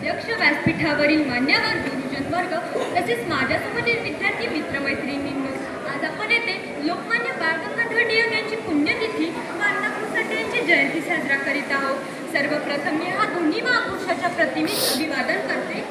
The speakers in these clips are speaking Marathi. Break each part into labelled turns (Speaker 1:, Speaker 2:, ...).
Speaker 1: यक्ष व्यासपीठावरील मान्यवर गुरुजन वर्ग तसेच माझ्यासोबतील विद्यार्थी मित्रमैत्रिणींनो, आज आपण येथे लोकमान्य बाळ गंगाधर टिळक यांची पुण्यतिथी व अण्णाभाऊ साठे यांची जयंती साजरा करीत आहोत. सर्वप्रथम मी हा दोन्ही महापुरुषाच्या प्रतिमेस अभिवादन करते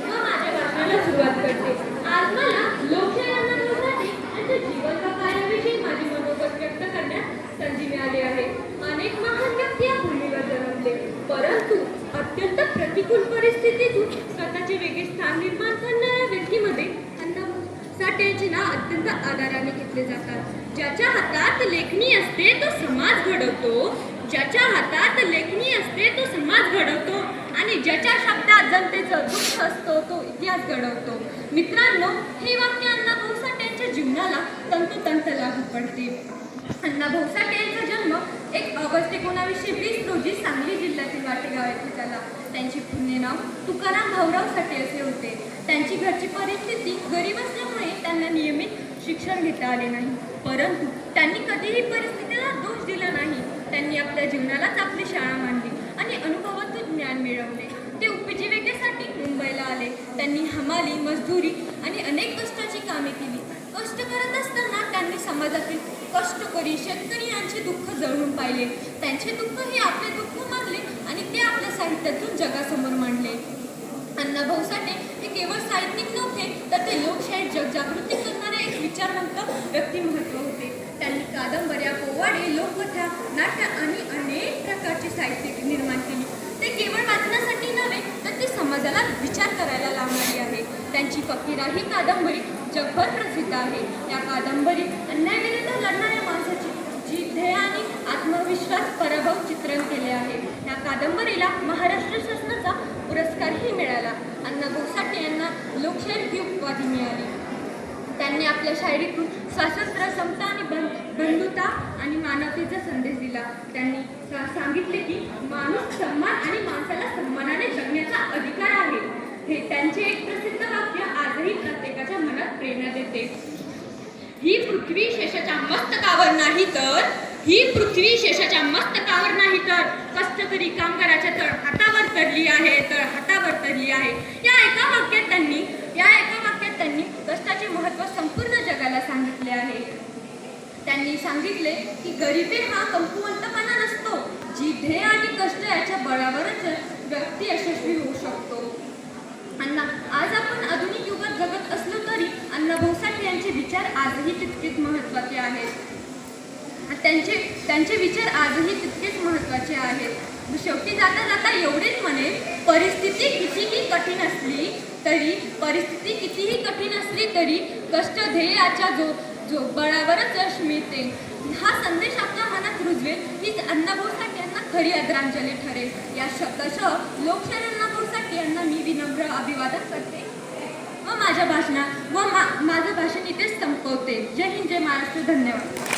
Speaker 1: व माझ्या भाषणाला सुरुवात करते. आज मला लोकशाही अण्णाभाऊ साठे यांच्या जीवन व कार्याविषयी माझे मनोगत व्यक्त करण्यास संधी मिळाली आहे. अनेक महान व्यक्ती या भूमीवर जन्मले, परंतु अत्यंत प्रतिकूल परिस्थितीतून स्वतःचे वेगळे स्थान निर्माण करणाऱ्या व्यक्तीमध्ये अण्णाभाऊ साठे यांचे नाव अत्यंत आदराने घेतले जातात. ज्याच्या हातात लेखणी असते तो समाज घडवतो, ज्याच्या हातात लेखणी असते तो समाज घडवतो आणि ज्याच्या शब्दात जनतेचं दुःख असतो तो इतिहास घडवतो. मित्रांनो, हे वाक्य अण्णाभाऊ साठे यांच्या जीवनाला तंतोतंत लागू पडते. अण्णाभाऊ साठे यांचा जन्म 1 ऑगस्ट 1920 रोजी सांगली जिल्ह्यातील वाटेगाव येथे झाला. त्यांचे पूर्ण नाव तुकाराम भाऊराव साठे असे होते. त्यांची घरची परिस्थिती गरीब असल्यामुळे त्यांना नियमित शिक्षण घेता आले नाही, परंतु त्यांनी कधीही परिस्थितीला दोष दिला नाही. त्यांनी आपल्या जीवनालाच आपली शाळा मांडली आणि अनुभवातून ज्ञान मिळवले. ते उपजीविकेसाठी मुंबईला आले. त्यांनी हमाली, मजदुरी आणि अनेक कष्टाची कामे केली. कष्ट करत असताना त्यांनी समाजातील कष्टकरी शेतकरी यांचे दुःख जळून पाहिले. त्यांचे दुःख हे आपले दुःख मानले आणि ते आपल्या साहित्यातून जगासमोर मांडले. अण्णाभाऊ साठे हे केवळ साहित्यिक नव्हते, तर ते लोकशाही जगजागृती करणारे एक विचारवंत व्यक्तिमत्व होते. त्यांनी कादंबऱ्या, पोवाडे, लोककथा, नाट्य आणि अनेक प्रकारचे साहित्य निर्माण केली. ते केवळ वाचण्यासाठी नव्हे, तर ते समाजाला विचार करायला लावणारी आहे. त्यांची फकीरा ही कादंबरी जगभर प्रसिद्ध आहे. या कादंबरीत अन्यायाविरुद्ध लढणाऱ्या माणसाची जिद्द आणि आत्मविश्वास पराभव चित्रण केले आहे. या कादंबरीला महाराष्ट्र शासनाचा पुरस्कारही मिळाला. अण्णाभाऊ साठे यांना लोकशाहीर ही उपाधी मिळाली. त्यांनी आपल्या शायरीतून स्वातंत्र्य, समता आणि बंधुता आणि मानवतेचा संदेश दिला. त्यांनी सांगितले की माणूस सन्मान आणि माणसाला सन्मानाने जगण्याचा अधिकार आहे. हे त्यांचे एक प्रसिद्ध वाक्य आजही प्रत्येकाच्या मनात प्रेरणा देते. ही पृथ्वी शेषाच्या मस्तकावर नाही तर कष्टकरी कामगाराच्या हातावर तरली आहे. या एका वाक्यात त्यांनी कष्टाचे महत्त्व संपूर्ण जगाला सांगितले आहे. त्यांनी सांगितले की गरिबी हा कमकुवंतपणा नसतो. जिद्द आणि कष्ट याच्या बळावरच व्यक्ती यशस्वी होऊ शकतो. आज आपण आधुनिक युगात जगत असलो तरी अण्णाभाऊ साठे यांचे विचार आजही तितकेच महत्त्वाचे आहेत. त्यांचे विचार आजही तितकेच महत्त्वाचे आहेत. शेवटी जाता जाता एवढेच म्हणेन, परिस्थिती कितीही कठीण असली तरी कष्ट ध्येयाच्या जो बळावरच यश मिळते. हा संदेश आपल्या मनात रुजवेल हीच अण्णाभाऊ साठे यांना खरी आदरांजली ठरेल. या शब्दासह लोकशाहीर अण्णाभाऊ साठे यांना मी विनम्र अभिवादन करते व माझं भाषण इथेच संपवते. जय हिंद, जय महाराष्ट्र. धन्यवाद.